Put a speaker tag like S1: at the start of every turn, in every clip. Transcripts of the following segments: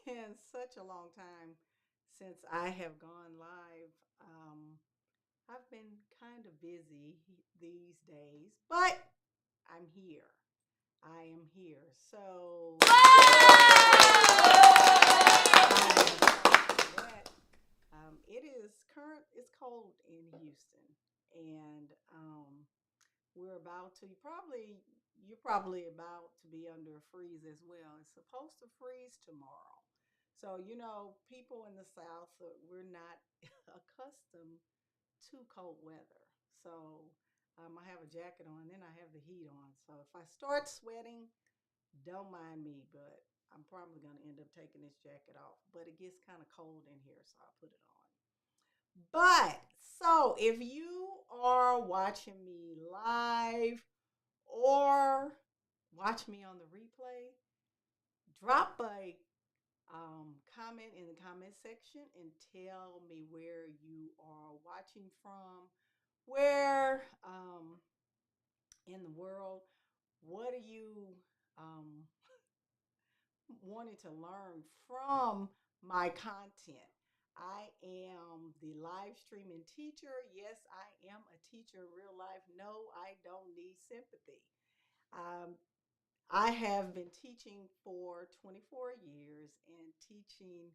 S1: been such a long time since I have gone live. I've been kind of busy these days, but I'm here. I am here. So that it is current. It's cold in Houston, and we're about to you're probably about to be under a freeze as well. It's supposed to freeze tomorrow. So, people in the South, we're not accustomed to cold weather. So, I have a jacket on, then I have the heat on. So, if I start sweating, don't mind me, but I'm probably going to end up taking this jacket off. But it gets kind of cold in here, so I put it on. But so if you are watching me live or watch me on the replay, drop a comment in the comment section and tell me where you are watching from, where in the world, what are you um, wanting to learn from my content. I am the live streaming teacher. Yes, I am a teacher in real life. No, I don't need sympathy. Um, I have been teaching for 24 years, and teaching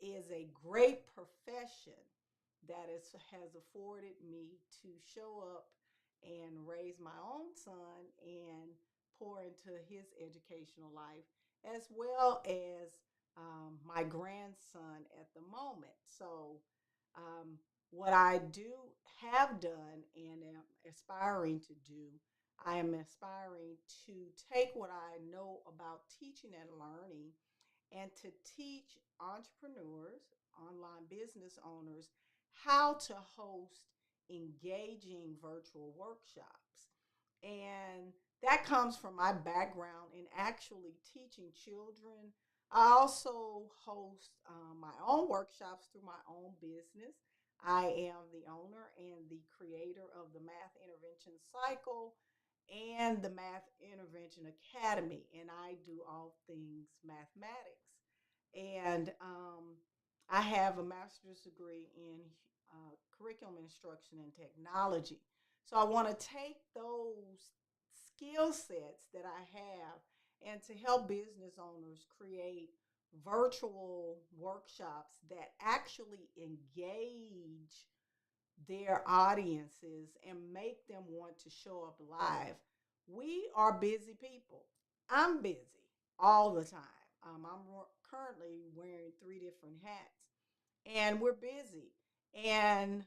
S1: is a great profession has afforded me to show up and raise my own son and pour into his educational life, as well as my grandson at the moment. So, um, what I do have done and am aspiring to do, I am aspiring to take what I know about teaching and learning and to teach entrepreneurs, online business owners, how to host engaging virtual workshops. And that comes from my background in actually teaching children. I also host my own workshops through my own business. I am the owner and the creator of the Math Intervention Cycle and the Math Intervention Academy, and I do all things mathematics. And I have a master's degree in curriculum instruction and technology. So I want to take those skill sets that I have and to help business owners create virtual workshops that actually engage their audiences and make them want to show up live. We are busy people. I'm busy all the time. Currently wearing three different hats, and we're busy. And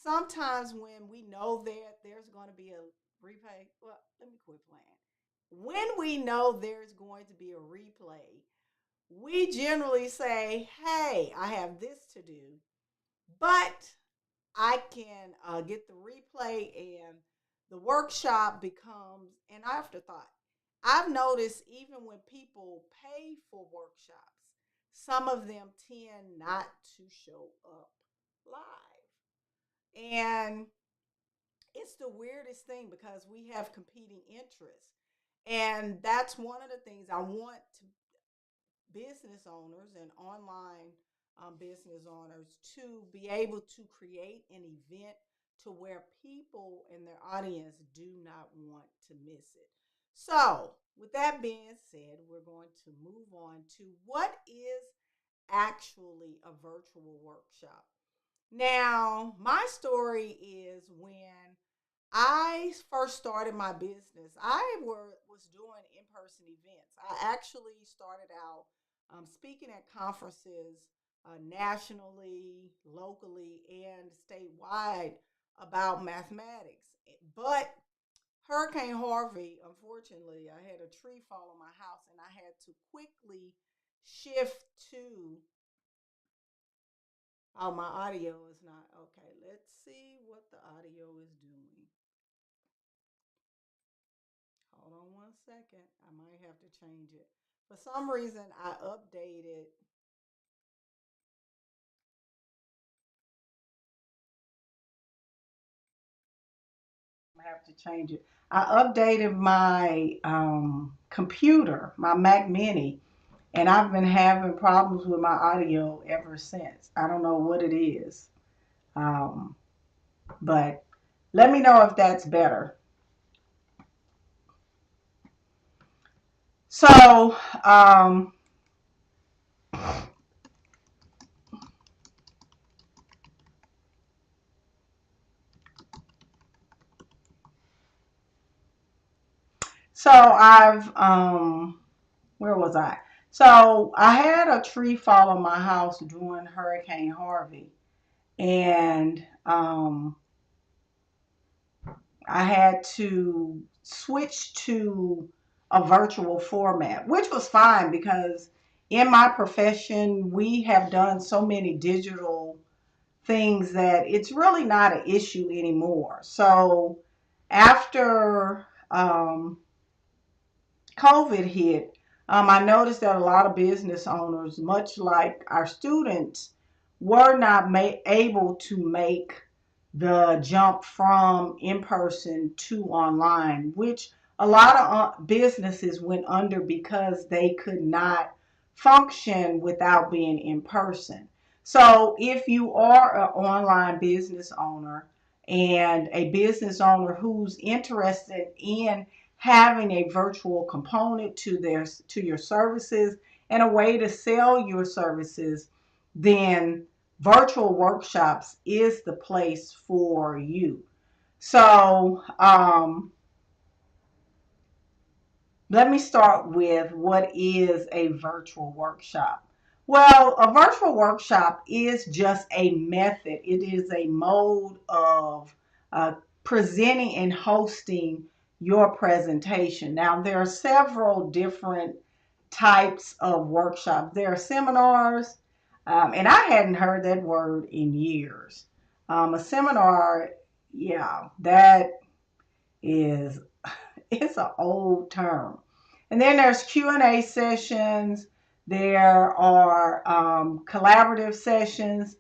S1: sometimes when we know that there's going to be a replay, well, let me quit playing. When we know there's going to be a replay, we generally say, hey, I have this to do, but I can get the replay, and the workshop becomes an afterthought. I've noticed even when people pay for workshops, some of them tend not to show up live. And it's the weirdest thing because we have competing interests. And that's one of the things I want to business owners and online business owners to be able to create an event to where people in their audience do not want to miss it. So, with that being said, we're going to move on to what is actually a virtual workshop. Now, my story is when I first started my business, was doing in person events. I actually started out speaking at conferences nationally, locally, and statewide about mathematics. But Hurricane Harvey, unfortunately, I had a tree fall on my house and I had to quickly shift to. Oh, my audio is not okay. Let's see what the audio is doing. Hold on one second. I might have to change it. For some reason, I updated. I have to change it. I updated my computer, my Mac Mini, And I've been having problems with my audio ever since. I don't know what it is. Um, but let me know if that's better. So, um, so where was I? So I had a tree fall on my house during Hurricane Harvey, and I had to switch to a virtual format, which was fine because in my profession, we have done so many digital things that it's really not an issue anymore. So after COVID hit, I noticed that a lot of business owners, much like our students, were not able to make the jump from in person to online, which a lot of businesses went under because they could not function without being in person. So, if you are an online business owner and a business owner who's interested in having a virtual component to your services and a way to sell your services, then virtual workshops is the place for you. So, let me start with what is a virtual workshop. Well, a virtual workshop is just a method, it is a mode of presenting and hosting your presentation. Now, there are several different types of workshops. There are seminars, and I hadn't heard that word in years. A seminar, yeah, that is it's an old term. And then there's Q&A sessions. There are collaborative sessions.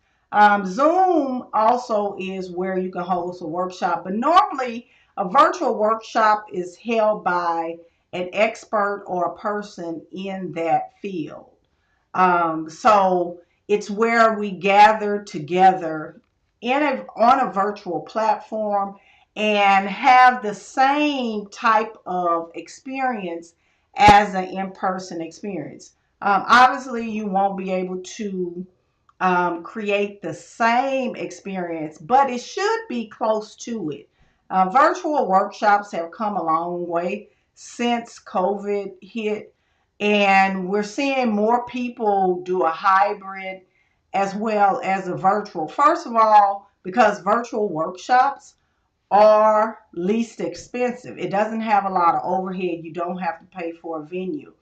S1: Zoom also is where you can host a workshop, but normally a virtual workshop is held by an expert or a person in that field. So it's where we gather together on a virtual platform and have the same type of experience as an in-person experience. Obviously, you won't be able to create the same experience, but it should be close to it. Virtual workshops have come a long way since COVID hit, and we're seeing more people do a hybrid as well as a virtual. First of all, because virtual workshops are least expensive, it doesn't have a lot of overhead, you don't have to pay for a venue.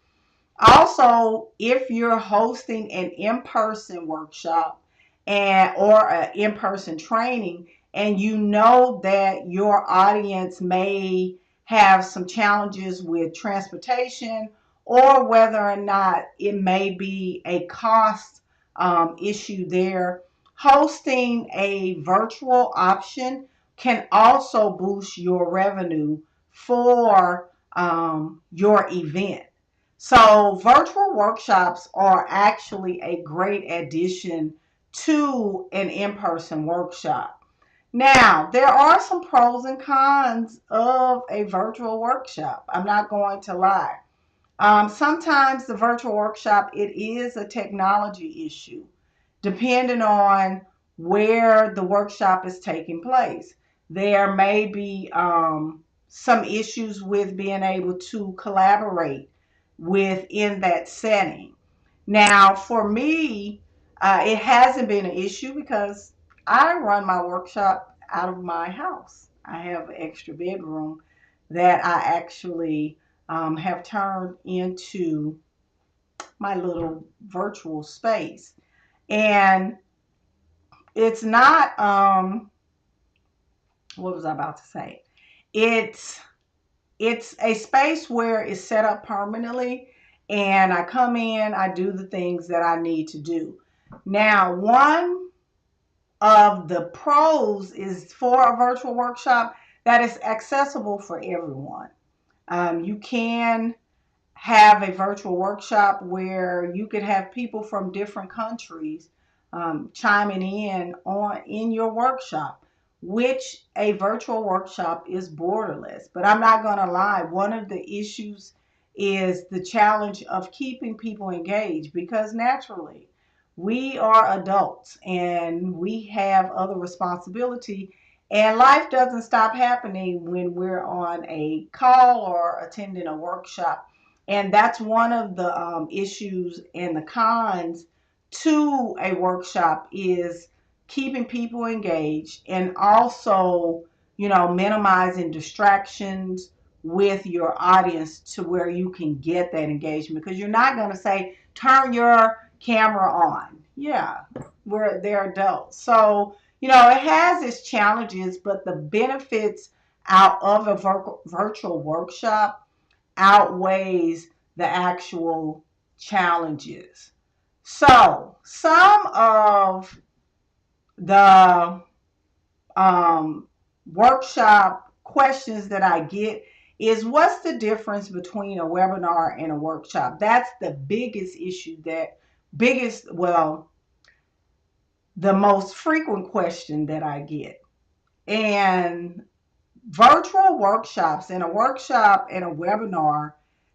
S1: Also, if you're hosting an in-person workshop and or an in-person training and you know that your audience may have some challenges with transportation or whether or not it may be a cost issue there, hosting a virtual option can also boost your revenue for your event. So virtual workshops are actually a great addition to an in-person workshop. Now, there are some pros and cons of a virtual workshop. I'm not going to lie. Sometimes the virtual workshop, it is a technology issue, depending on where the workshop is taking place. There may be some issues with being able to collaborate within that setting. Now, for me, it hasn't been an issue because I run my workshop out of my house. I have an extra bedroom that I actually have turned into my little virtual space. And it's not, what was I about to say? It's it's a space where it's set up permanently and I come in, I do the things that I need to do. Now, one of the pros is for a virtual workshop that is accessible for everyone. You can have a virtual workshop where you could have people from different countries chiming in your workshop, which a virtual workshop is borderless. But I'm not going to lie, one of the issues is the challenge of keeping people engaged, because naturally we are adults and we have other responsibility, and life doesn't stop happening when we're on a call or attending a workshop. And that's one of the issues and the cons to a workshop, is keeping people engaged, and also, minimizing distractions with your audience to where you can get that engagement, because you're not going to say turn your camera on. Yeah, they're adults. So, it has its challenges, but the benefits out of a virtual workshop outweighs the actual challenges. So, some of the workshop questions that I get is, what's the difference between a webinar and a workshop? That's the biggest issue, the most frequent question that I get. And virtual workshops and a workshop and a webinar,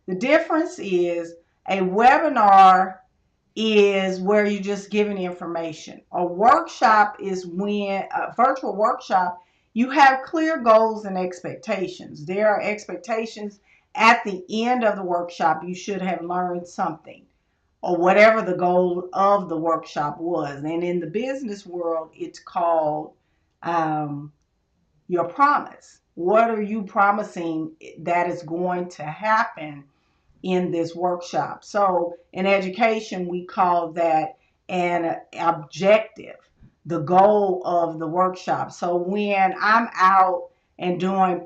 S1: the difference is a webinar is where you're just giving information. A workshop is when a virtual workshop, you have clear goals and expectations. There are expectations at the end of the workshop. You should have learned something, or whatever the goal of the workshop was. And in the business world, it's called your promise. What are you promising that is going to happen in this workshop? So in education, we call that an objective, the goal of the workshop. So when I'm out and doing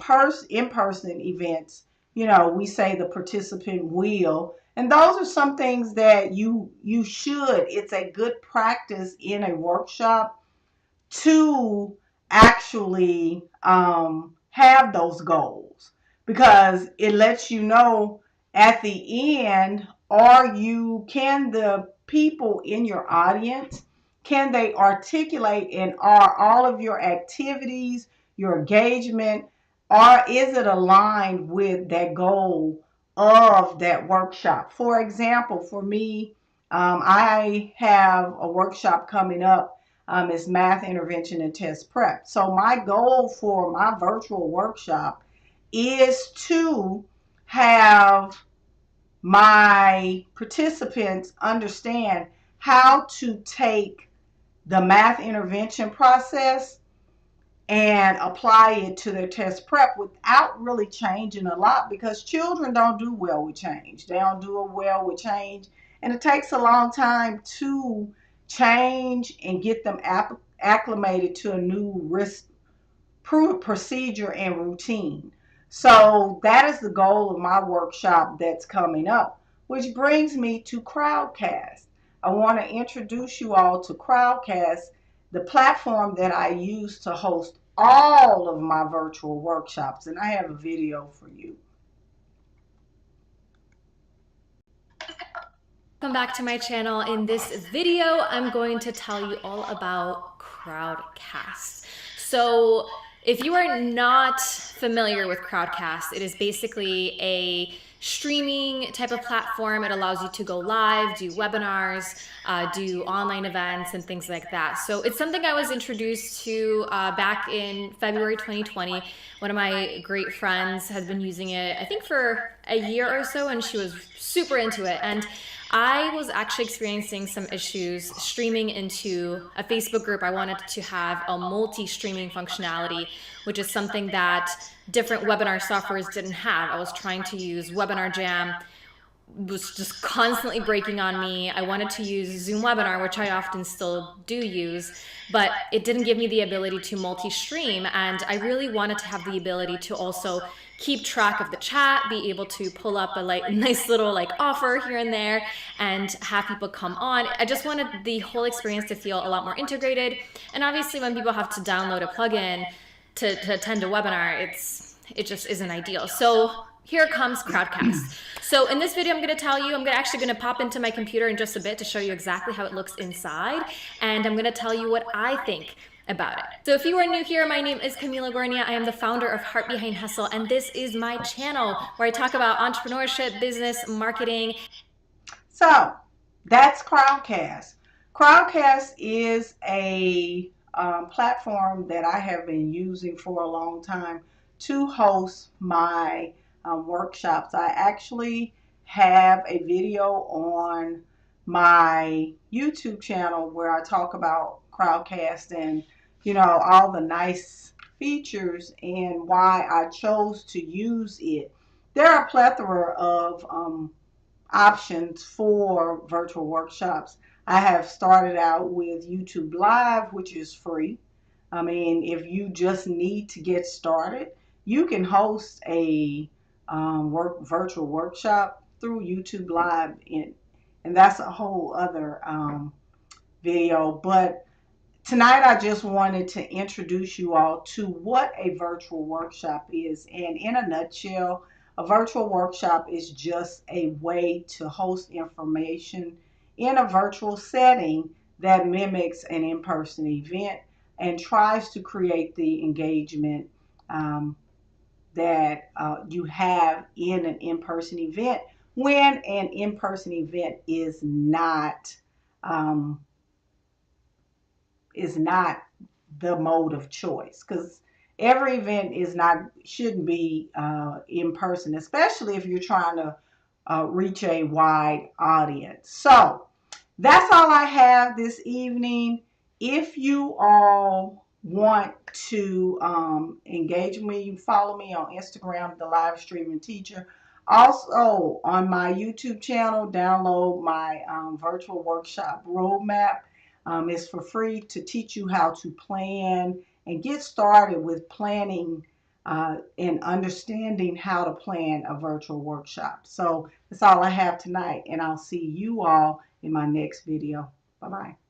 S1: in-person events, we say the participant will. And those are some things that you should, it's a good practice in a workshop to actually have those goals, because it lets you know at the end, can the people in your audience, can they articulate, and are all of your activities, your engagement, or is it aligned with that goal of that workshop? For example, for me, I have a workshop coming up. Is math intervention and test prep. So my goal for my virtual workshop is to have my participants understand how to take the math intervention process and apply it to their test prep without really changing a lot, because children don't do well with change. They don't do well with change, and it takes a long time to change and get them acclimated to a new risk procedure and routine. So that is the goal of my workshop that's coming up, which brings me to Crowdcast. I want to introduce you all to Crowdcast, the platform that I use to host all of my virtual workshops, and I have a video for you.
S2: Welcome back to my channel. In this video, I'm going to tell you all about Crowdcast. So if you are not familiar with Crowdcast, it is basically a streaming type of platform. It allows you to go live, do webinars, do online events and things like that. So it's something I was introduced to back in February 2020. One of my great friends has been using it, I think, for a year or so, and she was super into it. And I was actually experiencing some issues streaming into a Facebook group. I wanted to have a multi-streaming functionality, which is something that different webinar softwares didn't have. I was trying to use Webinar Jam, was just constantly breaking on me. I wanted to use Zoom Webinar, which I often still do use, but it didn't give me the ability to multi-stream. And I really wanted to have the ability to also keep track of the chat, be able to pull up a nice little offer here and there and have people come on. I just wanted the whole experience to feel a lot more integrated. And obviously when people have to download a plugin to attend a webinar, it just isn't ideal. So here comes Crowdcast. So in this video, I'm going to tell you, I'm actually going to pop into my computer in just a bit to show you exactly how it looks inside. And I'm going to tell you what I think about it. So if you are new here, my name is Camila Gornia. I am the founder of Heart Behind Hustle, and this is my channel where I talk about entrepreneurship, business, marketing.
S1: So that's Crowdcast. Crowdcast is a platform that I have been using for a long time to host my workshops. I actually have a video on my YouTube channel where I talk about Crowdcast and, you know, all the nice features and why I chose to use it. There are a plethora of options for virtual workshops. I have started out with YouTube Live, which is free. I mean, if you just need to get started, you can host a virtual workshop through YouTube Live, and that's a whole other video. But tonight I just wanted to introduce you all to what a virtual workshop is. And in a nutshell, a virtual workshop is just a way to host information in a virtual setting that mimics an in-person event and tries to create the engagement that you have in an in-person event when an in-person event um, is not the mode of choice, because every event shouldn't be in person, especially if you're trying to reach a wide audience. So that's all I have this evening. If you all want to engage with me, you follow me on Instagram, The Live Streaming Teacher. Also on my YouTube channel, download my virtual workshop roadmap. It's for free to teach you how to plan and get started with planning and understanding how to plan a virtual workshop. So that's all I have tonight, and I'll see you all in my next video. Bye-bye.